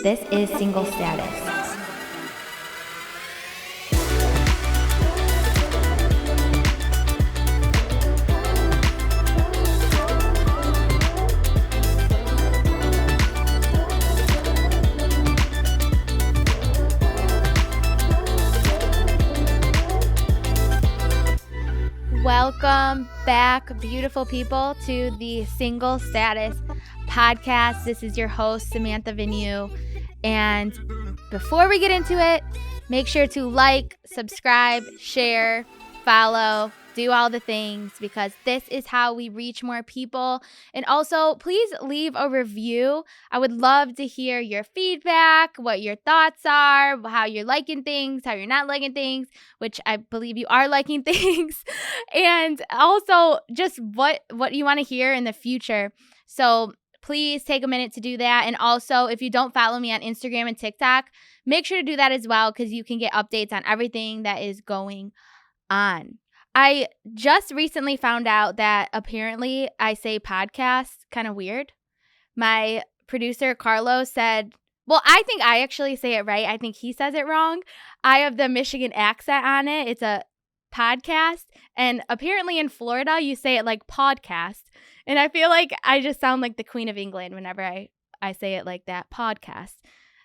This is Single Status. Welcome back, beautiful people, to the Single Status podcast. This is your host, Samantha. And before we get into it, make sure to like, subscribe, share, follow, do all the things, because this is how we reach more people. And also, please leave a review. I would love to hear your feedback, what your thoughts are, how you're liking things, how you're not liking things, which I believe you are liking things, and also just what you want to hear in the future. So please take a minute to do that. And also, if you don't follow me on Instagram and TikTok, make sure to do that as well, because you can get updates on everything that is going on. I just recently found out that apparently I say podcast kind of weird. My producer, Carlos, said, well, I think I actually say it right. I think he says it wrong. I have the Michigan accent on it. It's a podcast. And apparently in Florida, you say it like podcast. And I feel like I just sound like the Queen of England whenever I say it like that, podcast.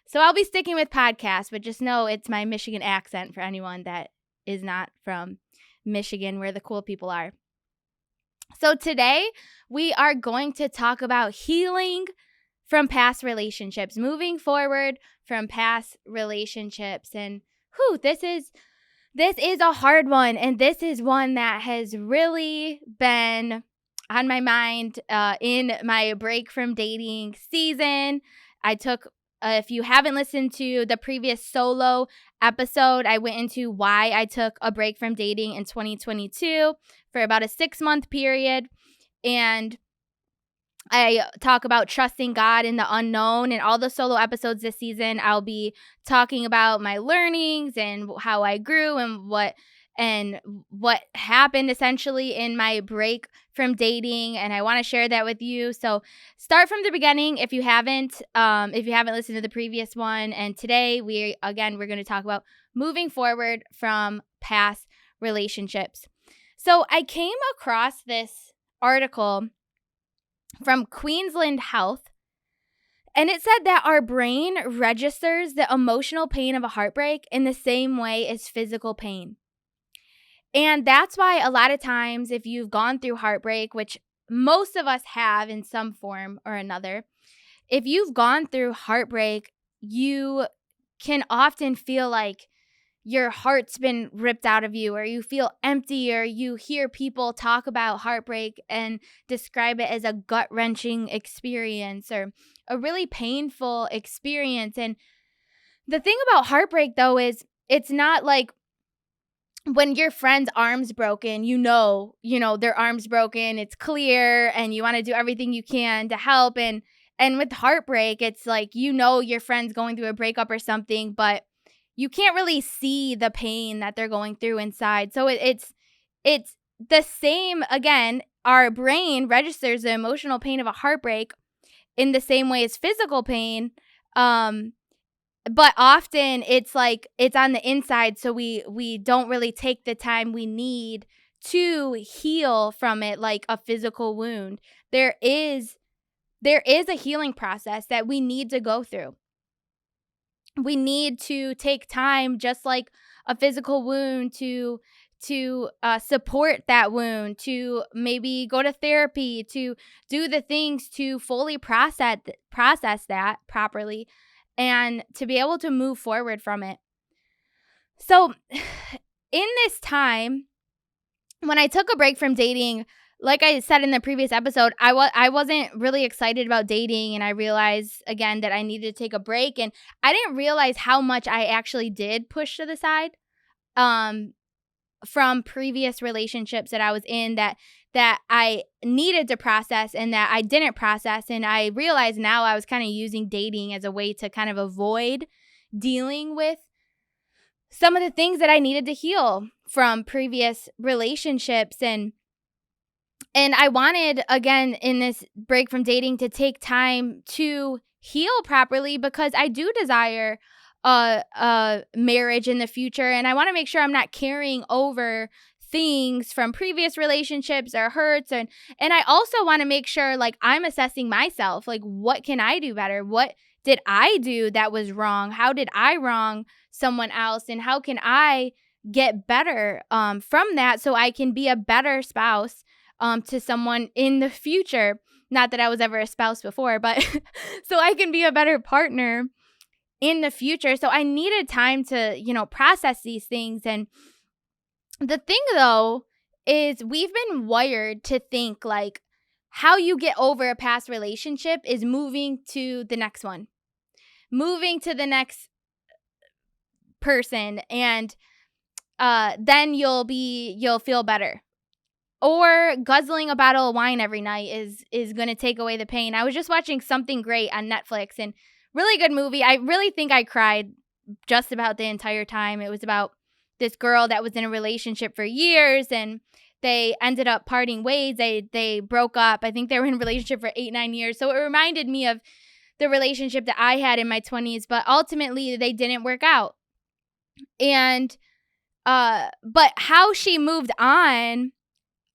So I'll be sticking with podcast, but just know it's my Michigan accent for anyone that is not from Michigan, where the cool people are. So today we are going to talk about healing from past relationships, moving forward from past relationships. And this is a hard one. And this is one that has really been on my mind in my break from dating season. If you haven't listened to the previous solo episode, I went into why I took a break from dating in 2022 for about a 6-month period. And I talk about trusting God in the unknown. In all the solo episodes this season, I'll be talking about my learnings and how I grew and what happened essentially in my break from dating, and I want to share that with you. So start from the beginning if you haven't listened to the previous one. And today we're going to talk about moving forward from past relationships. So I came across this article from Queensland Health, and it said that our brain registers the emotional pain of a heartbreak in the same way as physical pain. And that's why a lot of times if you've gone through heartbreak, which most of us have in some form or another, if you've gone through heartbreak, you can often feel like your heart's been ripped out of you, or you feel empty, or you hear people talk about heartbreak and describe it as a gut-wrenching experience or a really painful experience. And the thing about heartbreak, though, is it's not like when your friend's arm's broken, you know their arm's broken, it's clear, and you want to do everything you can to help. And with heartbreak, it's like, your friend's going through a breakup or something, but you can't really see the pain that they're going through inside. So it's the same. Again, our brain registers the emotional pain of a heartbreak in the same way as physical pain. But often it's like it's on the inside, so we don't really take the time we need to heal from it like a physical wound. There is a healing process that we need to go through. We need to take time, just like a physical wound, to support that wound, to maybe go to therapy, to do the things to fully process that properly, and to be able to move forward from it. So in this time, when I took a break from dating, like I said in the previous episode, I wasn't really excited about dating, and I realized again that I needed to take a break, and I didn't realize how much I actually did push to the side from previous relationships that I was in that I needed to process and that I didn't process. And I realized now I was kind of using dating as a way to kind of avoid dealing with some of the things that I needed to heal from previous relationships. And I wanted, again, in this break from dating, to take time to heal properly, because I do desire a marriage in the future, and I want to make sure I'm not carrying over things from previous relationships or hurts, and I also want to make sure like I'm assessing myself, like what can I do better? What did I do that was wrong? How did I wrong someone else, and how can I get better from that so I can be a better spouse to someone in the future? Not that I was ever a spouse before, but so I can be a better partner in the future. So I needed time to, process these things. And the thing though is we've been wired to think like how you get over a past relationship is moving to the next one, moving to the next person, and then you'll feel better. Or guzzling a bottle of wine every night is going to take away the pain. I was just watching Something Great on Netflix, and really good movie. I really think I cried just about the entire time. It was about this girl that was in a relationship for years, and they ended up parting ways. They broke up. I think they were in a relationship for 8-9 years. So it reminded me of the relationship that I had in my 20s, but ultimately they didn't work out. And but how she moved on,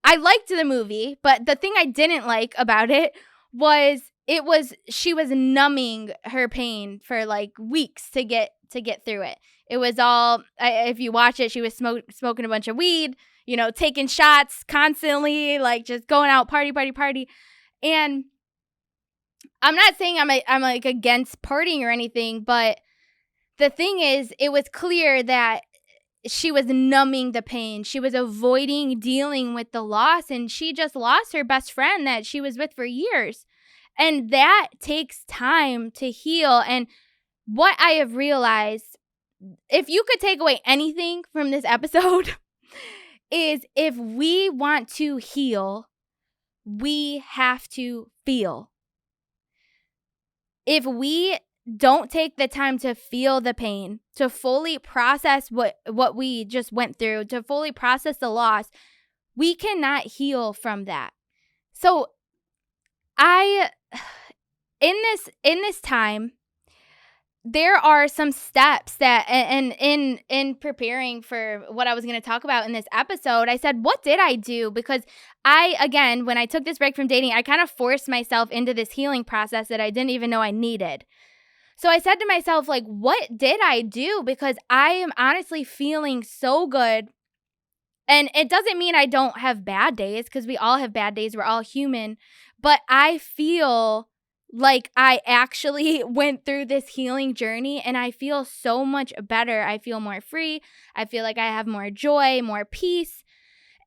I liked the movie, but the thing I didn't like about it was she was numbing her pain for like weeks to get through it. It was all, if you watch it, she was smoking a bunch of weed, taking shots constantly, like just going out party. And I'm not saying I'm like against partying or anything, but the thing is, it was clear that she was numbing the pain. She was avoiding dealing with the loss, and she just lost her best friend that she was with for years. And that takes time to heal. And what I have realized, if you could take away anything from this episode, is if we want to heal, we have to feel. If we don't take the time to feel the pain, to fully process what we just went through, to fully process the loss, we cannot heal from that. So in this time, there are some steps that, and in preparing for what I was going to talk about in this episode, I said, what did I do? Because again, when I took this break from dating, I kind of forced myself into this healing process that I didn't even know I needed. So I said to myself, like, what did I do? Because I am honestly feeling so good. And it doesn't mean I don't have bad days, because we all have bad days. We're all human. But I feel like I actually went through this healing journey, and I feel so much better. I feel more free. I feel like I have more joy, more peace.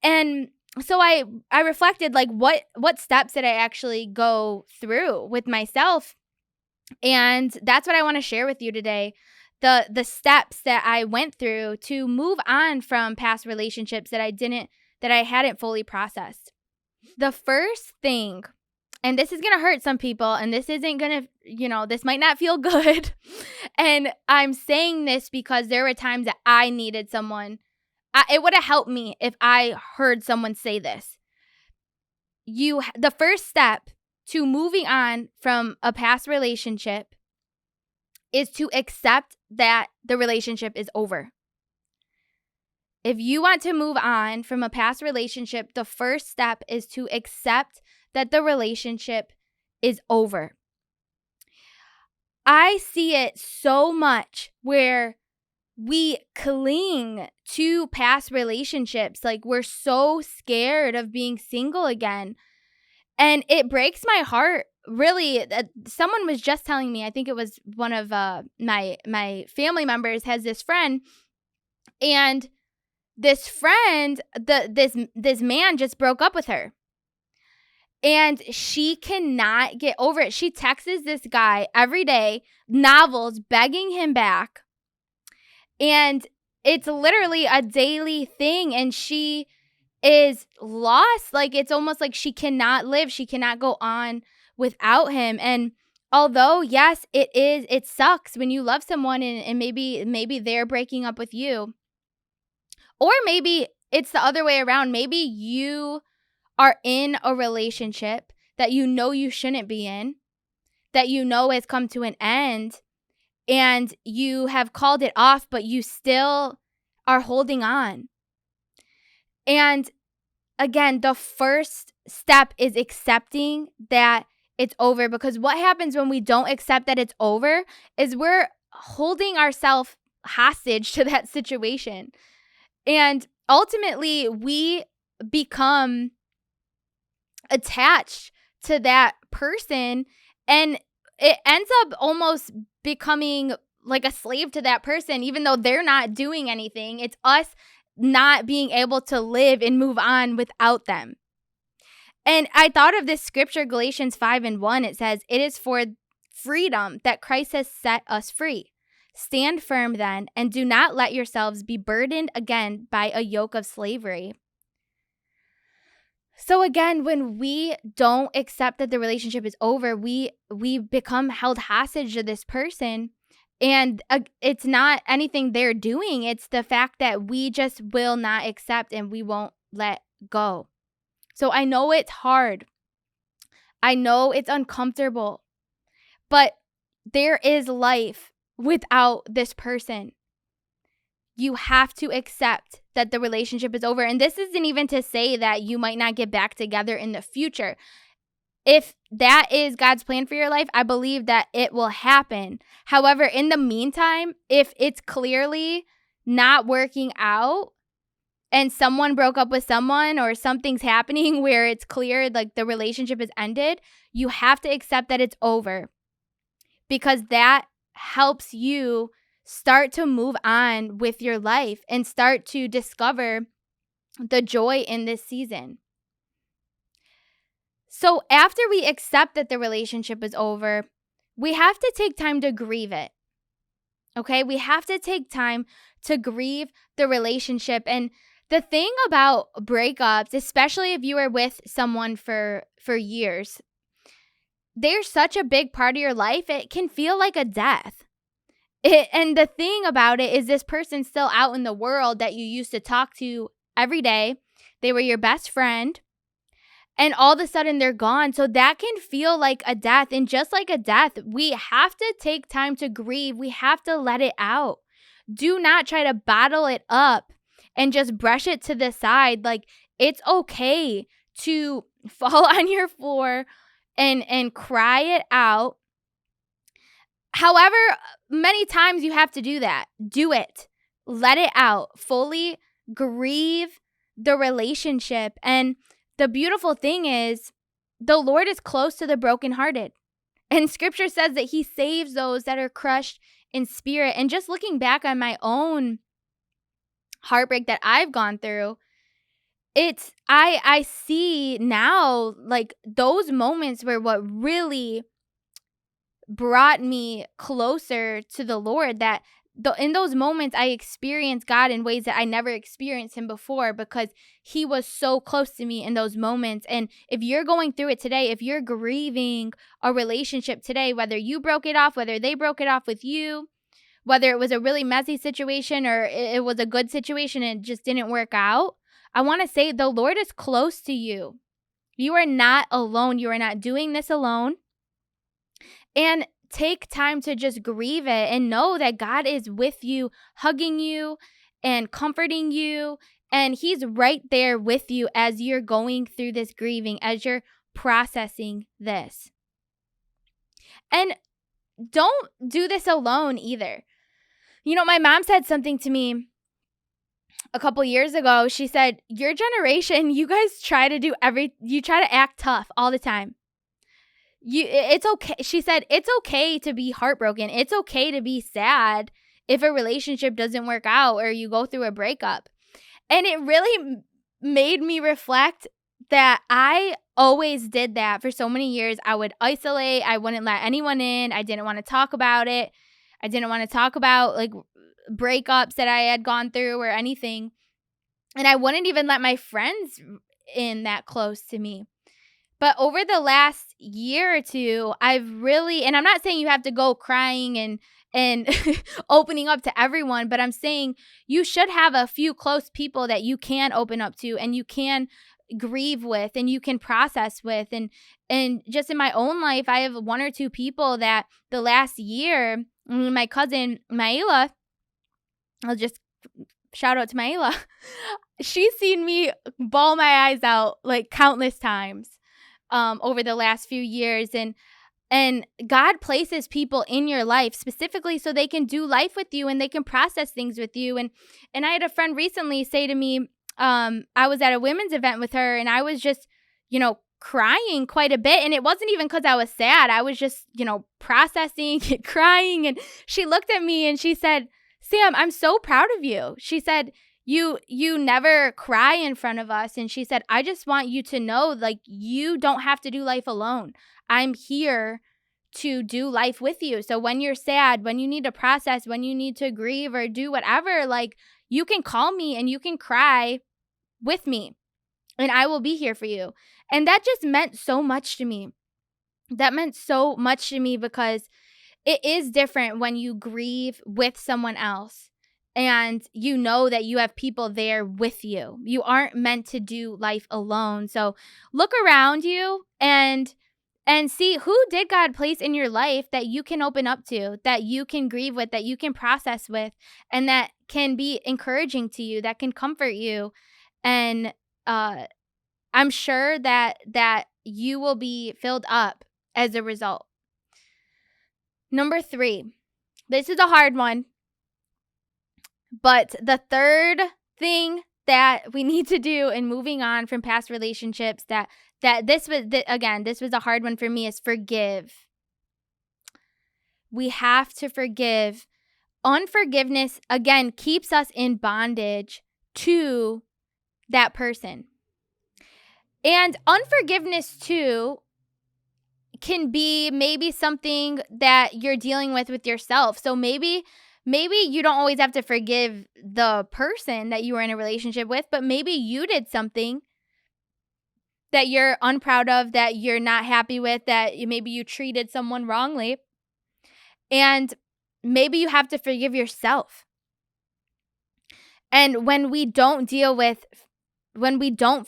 And so I reflected, like, what steps did I actually go through with myself? And that's what I want to share with you today. The steps that I went through to move on from past relationships that I hadn't fully processed. The first thing, and this is going to hurt some people, and this isn't going to, this might not feel good. And I'm saying this because there were times that I needed someone. It would have helped me if I heard someone say this. The first step to moving on from a past relationship is to accept that the relationship is over. If you want to move on from a past relationship, the first step is to accept that the relationship is over. I see it so much where we cling to past relationships, like we're so scared of being single again. And it breaks my heart, really. Someone was just telling me, I think it was one of my family members has this friend, and this friend, this man just broke up with her. And she cannot get over it. She texts this guy every day, novels, begging him back. And it's literally a daily thing, and she is lost. Like, it's almost like she cannot live. She cannot go on without him. And although, yes, it sucks when you love someone and maybe they're breaking up with you. Or maybe it's the other way around. Maybe you are in a relationship that you know you shouldn't be in, that you know has come to an end and you have called it off, but you still are holding on. And again, the first step is accepting that it's over, because what happens when we don't accept that it's over is we're holding ourselves hostage to that situation. And ultimately, we become attached to that person, and it ends up almost becoming like a slave to that person, even though they're not doing anything. It's us not being able to live and move on without them. And I thought of this scripture, Galatians 5:1. It says, "It is for freedom that Christ has set us free. Stand firm then, and do not let yourselves be burdened again by a yoke of slavery." So again, when we don't accept that the relationship is over, we become held hostage to this person. And it's not anything they're doing. It's the fact that we just will not accept and we won't let go. So I know it's hard. I know it's uncomfortable. But there is life without this person. You have to accept that the relationship is over. And this isn't even to say that you might not get back together in the future. If that is God's plan for your life, I believe that it will happen. However, in the meantime, if it's clearly not working out and someone broke up with someone or something's happening where it's clear like the relationship is ended, you have to accept that it's over, because that helps you start to move on with your life and start to discover the joy in this season. So after we accept that the relationship is over, we have to take time to grieve it. Okay? We have to take time to grieve the relationship. And the thing about breakups, especially if you were with someone for years, they're such a big part of your life, it can feel like a death. And the thing about it is this person's still out in the world that you used to talk to every day. They were your best friend. And all of a sudden they're gone. So that can feel like a death. And just like a death, we have to take time to grieve. We have to let it out. Do not try to bottle it up and just brush it to the side. Like, it's okay to fall on your floor and cry it out. However many times you have to do that, do it. Let it out. Fully grieve the relationship. And the beautiful thing is, the Lord is close to the brokenhearted. And scripture says that he saves those that are crushed in spirit. And just looking back on my own heartbreak that I've gone through, I see now, like, those moments were what really brought me closer to the Lord, that in those moments I experienced God in ways that I never experienced him before, because he was so close to me in those moments. And if you're going through it today, if you're grieving a relationship today, whether you broke it off, whether they broke it off with you, whether it was a really messy situation or it was a good situation and it just didn't work out, I want to say the Lord is close to you. You are not alone. You are not doing this alone. And take time to just grieve it and know that God is with you, hugging you and comforting you. And he's right there with you as you're going through this grieving, as you're processing this. And don't do this alone either. You know, my mom said something to me a couple years ago. She said, your generation, you guys try to act tough all the time. It's okay. She said, it's okay to be heartbroken. It's okay to be sad if a relationship doesn't work out or you go through a breakup. And it really made me reflect that I always did that for so many years. I would isolate. I wouldn't let anyone in. I didn't want to talk about it. I didn't want to talk about like breakups that I had gone through or anything. And I wouldn't even let my friends in that close to me. But over the last year or two, I've really, and I'm not saying you have to go crying and opening up to everyone, but I'm saying you should have a few close people that you can open up to and you can grieve with and you can process with. And just in my own life, I have one or two people that the last year, my cousin Maela, I'll just shout out to Maela. She's seen me bawl my eyes out like countless times over the last few years. And God places people in your life specifically so they can do life with you and they can process things with you. And I had a friend recently say to me, I was at a women's event with her and I was just, crying quite a bit. And it wasn't even because I was sad. I was just, processing and crying. And she looked at me and she said, Sam, I'm so proud of you. She said, you never cry in front of us. And she said, I just want you to know, like, you don't have to do life alone. I'm here to do life with you. So when you're sad, when you need to process, when you need to grieve or do whatever, like, you can call me and you can cry with me and I will be here for you. And that just meant so much to me. That meant so much to me because it is different when you grieve with someone else and you know that you have people there with you. You aren't meant to do life alone. So look around you and see who did God place in your life that you can open up to, that you can grieve with, that you can process with, and that can be encouraging to you, that can comfort you. And I'm sure that you will be filled up as a result. Number 3, this is a hard one, but the third thing that we need to do in moving on from past relationships that this was a hard one for me is forgive. We have to forgive. Unforgiveness, again, keeps us in bondage to that person. And unforgiveness too can be maybe something that you're dealing with yourself. So maybe you don't always have to forgive the person that you were in a relationship with, but maybe you did something that you're unproud of, that you're not happy with, that maybe you treated someone wrongly. And maybe you have to forgive yourself. And when we don't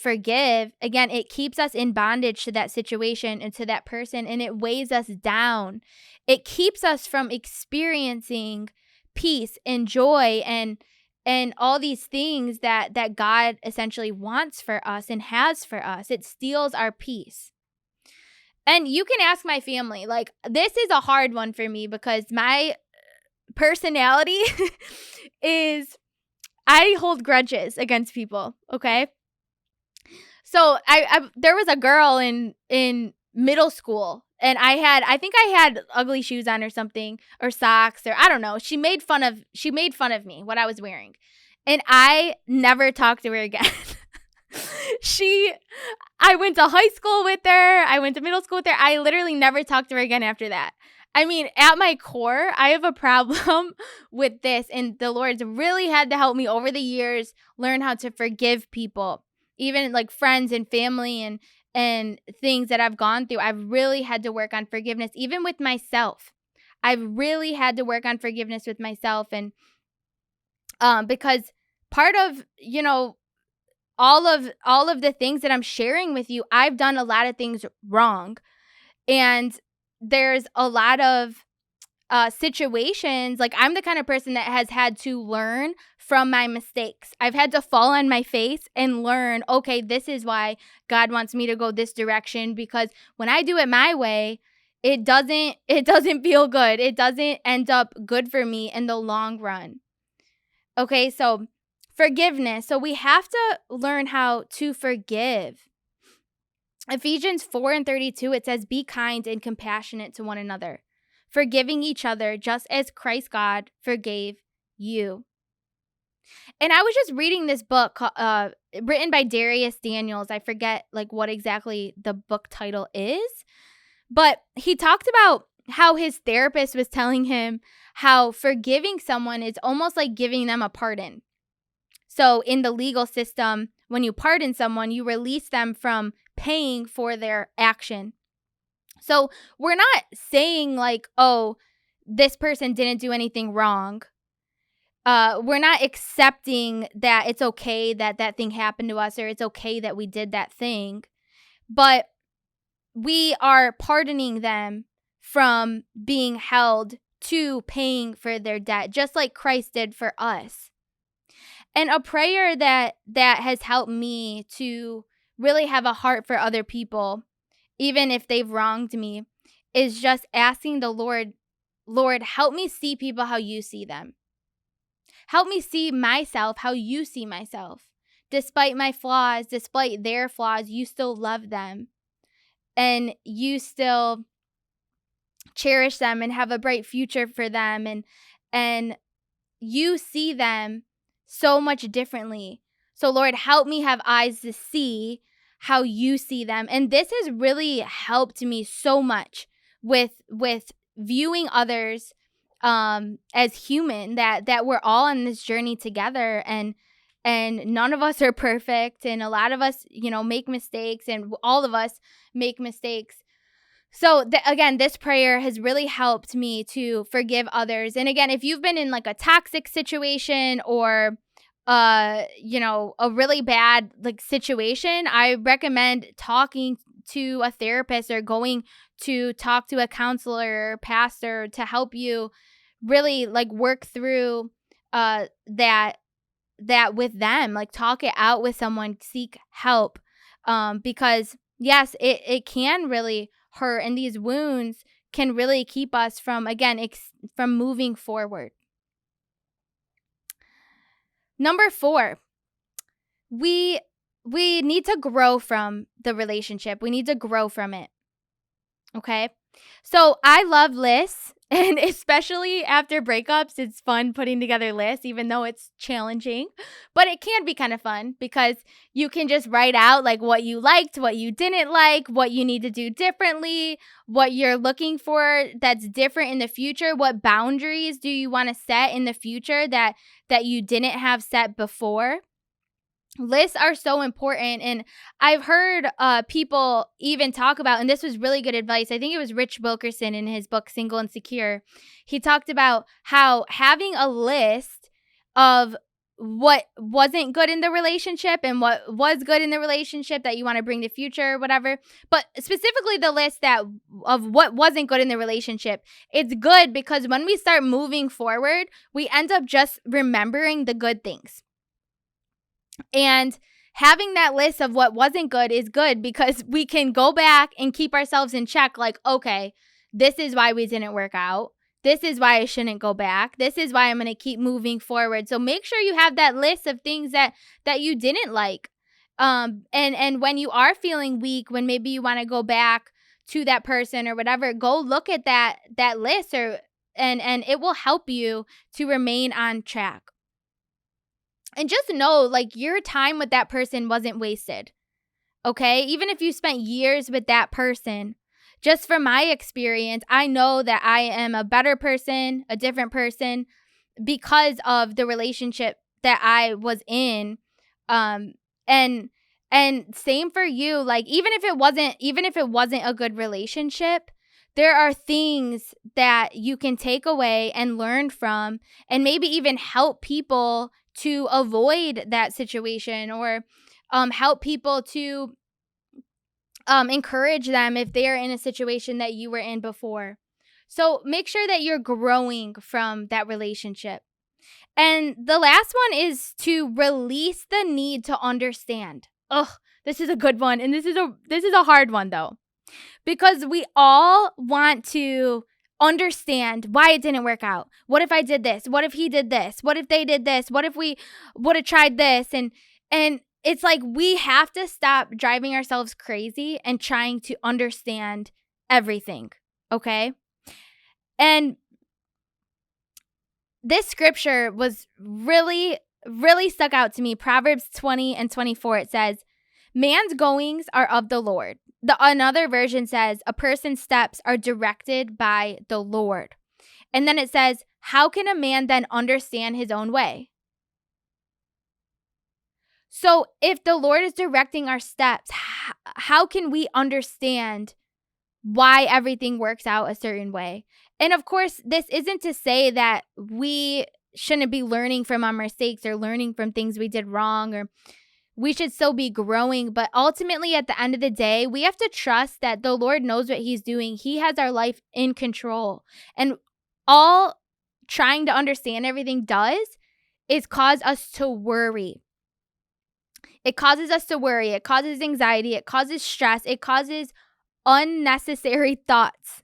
forgive, again, it keeps us in bondage to that situation and to that person, and it weighs us down. It keeps us from experiencing peace and joy and all these things that God essentially wants for us and has for us. It steals our peace. And you can ask my family, like, this is a hard one for me because my personality is, I hold grudges against people, okay? So there was a girl in middle school, and I think I had ugly shoes on or something, or socks, or I don't know. She made fun of me, what I was wearing. And I never talked to her again. I went to high school with her. I went to middle school with her. I literally never talked to her again after that. I mean, at my core, I have a problem with this, and the Lord's really had to help me over the years learn how to forgive people, even like friends and family and things that I've gone through. I've really had to work on forgiveness, even with myself. I've really had to work on forgiveness with myself, and because part of, all of the things that I'm sharing with you, I've done a lot of things wrong. And there's a lot of situations, like I'm the kind of person that has had to learn from my mistakes. I've had to fall on my face and learn, okay, this is why God wants me to go this direction, because when I do it my way, it doesn't feel good. It doesn't end up good for me in the long run. Okay, so forgiveness. So we have to learn how to forgive. Ephesians 4:32, it says, be kind and compassionate to one another, forgiving each other just as Christ God forgave you. And I was just reading this book written by Darius Daniels. I forget like what exactly the book title is, but he talked about how his therapist was telling him how forgiving someone is almost like giving them a pardon. So in the legal system, when you pardon someone, you release them from paying for their action. So we're not saying like, oh, this person didn't do anything wrong. we're not accepting that it's okay that that thing happened to us, or it's okay that we did that thing, but we are pardoning them from being held to paying for their debt, just like Christ did for us. And a prayer that has helped me to really have a heart for other people, even if they've wronged me, is just asking the Lord, help me see people how you see them. Help me see myself how you see myself. Despite my flaws, despite their flaws, you still love them. And you still cherish them and have a bright future for them. And you see them so much differently. So Lord, help me have eyes to see how you see them. And this has really helped me so much with viewing others as human, that we're all on this journey together, and none of us are perfect, and a lot of us, make mistakes, and all of us make mistakes. So again, this prayer has really helped me to forgive others. And again, if you've been in like a toxic situation, or a really bad situation, I recommend talking to a therapist or going to talk to a counselor or pastor to help you really work through that with them. Talk it out with someone, seek help, because yes, it can really hurt, and these wounds can really keep us from, again, from moving forward. Number 4, we need to grow from the relationship. We need to grow from it. Okay? So I love lists, and especially after breakups, it's fun putting together lists, even though it's challenging. But it can be kind of fun because you can just write out what you liked, what you didn't like, what you need to do differently, what you're looking for that's different in the future, what boundaries do you want to set in the future that you didn't have set before. Lists are so important, and I've heard people even talk about, and this was really good advice, I think it was Rich Wilkerson in his book Single and Secure. He talked about how having a list of what wasn't good in the relationship and what was good in the relationship that you want to bring to future or whatever, but specifically the list of what wasn't good in the relationship, it's good because when we start moving forward, we end up just remembering the good things. And having that list of what wasn't good is good because we can go back and keep ourselves in check. Okay, this is why we didn't work out. This is why I shouldn't go back. This is why I'm going to keep moving forward. So make sure you have that list of things that you didn't like. And when you are feeling weak, when maybe you want to go back to that person or whatever, go look at that list, and it will help you to remain on track. And just know, your time with that person wasn't wasted, okay? Even if you spent years with that person, just from my experience, I know that I am a better person, a different person, because of the relationship that I was in. And same for you. Even if it wasn't a good relationship, there are things that you can take away and learn from, and maybe even help people to avoid that situation, or help people to encourage them if they are in a situation that you were in before. So make sure that you're growing from that relationship. And the last one is to release the need to understand. This is a good one, and this is a hard one though, because we all want to understand why it didn't work out. What if I did this? What if he did this? What if they did this? What if we would have tried this? And it's we have to stop driving ourselves crazy and trying to understand everything, okay? And this scripture was really, really stuck out to me. Proverbs 20:24, it says, "Man's goings are of the Lord." Another version says, "A person's steps are directed by the Lord." And then it says, "How can a man then understand his own way?" So if the Lord is directing our steps, how can we understand why everything works out a certain way? And of course, this isn't to say that we shouldn't be learning from our mistakes or learning from things we did wrong, or we should still be growing. But ultimately, at the end of the day, we have to trust that the Lord knows what he's doing. He has our life in control. And all trying to understand everything does is cause us to worry. It causes us to worry. It causes anxiety. It causes stress. It causes unnecessary thoughts.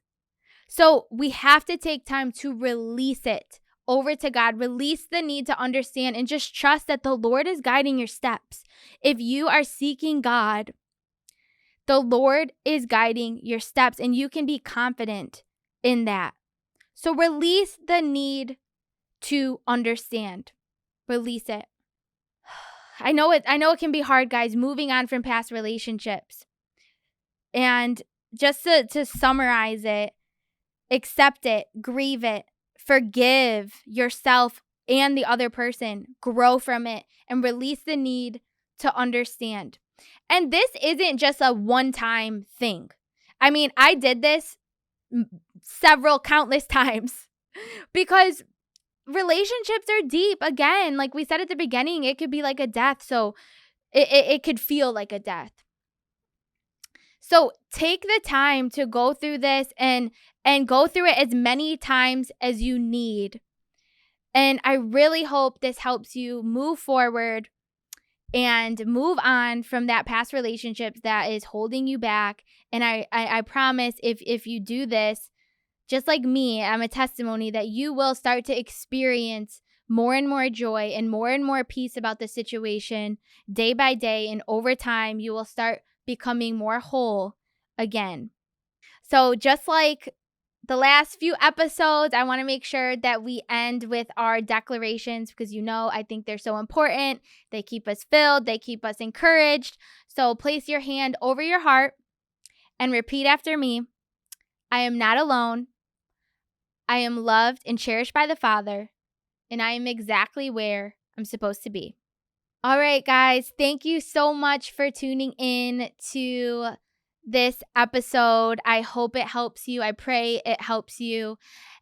So we have to take time to release it over to God. Release the need to understand and just trust that the Lord is guiding your steps. If you are seeking God, the Lord is guiding your steps, and you can be confident in that. So release the need to understand. Release it. I know it can be hard, guys, moving on from past relationships. And just to summarize it, accept it, grieve it, forgive yourself and the other person, grow from it, and release the need to understand. And this isn't just a one-time thing. I mean, I did this countless times because relationships are deep. Again, like we said at the beginning, it could be like a death. So it could feel like a death. So take the time to go through this and go through it as many times as you need. And I really hope this helps you move forward and move on from that past relationship that is holding you back. And I promise if you do this, just like me, I'm a testimony that you will start to experience more and more joy and more peace about the situation day by day. And over time, you will start becoming more whole again. So just like the last few episodes, I want to make sure that we end with our declarations because, I think they're so important. They keep us filled. They keep us encouraged. So place your hand over your heart and repeat after me. I am not alone. I am loved and cherished by the Father, and I am exactly where I'm supposed to be. All right, guys, thank you so much for tuning in to this episode. I hope it helps you. I pray it helps you.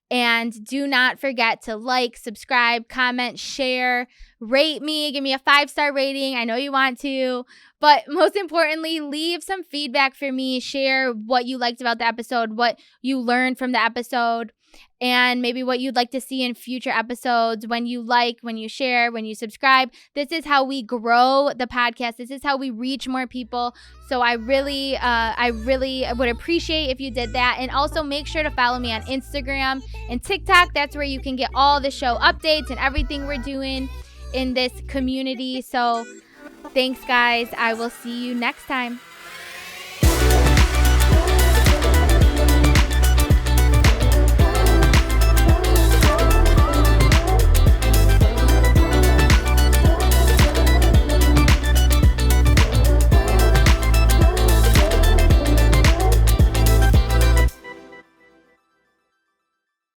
And do not forget to like, subscribe, comment, share, rate me, give me a 5-star rating. I know you want to, but most importantly, leave some feedback for me. Share what you liked about the episode, what you learned from the episode, and maybe what you'd like to see in future episodes. When you like, when you share, when you subscribe, this is how we grow the podcast. This is how we reach more people. So I really would appreciate if you did that. And also make sure to follow me on Instagram and TikTok. That's where you can get all the show updates and everything we're doing in this community. So thanks, guys. I will see you next time.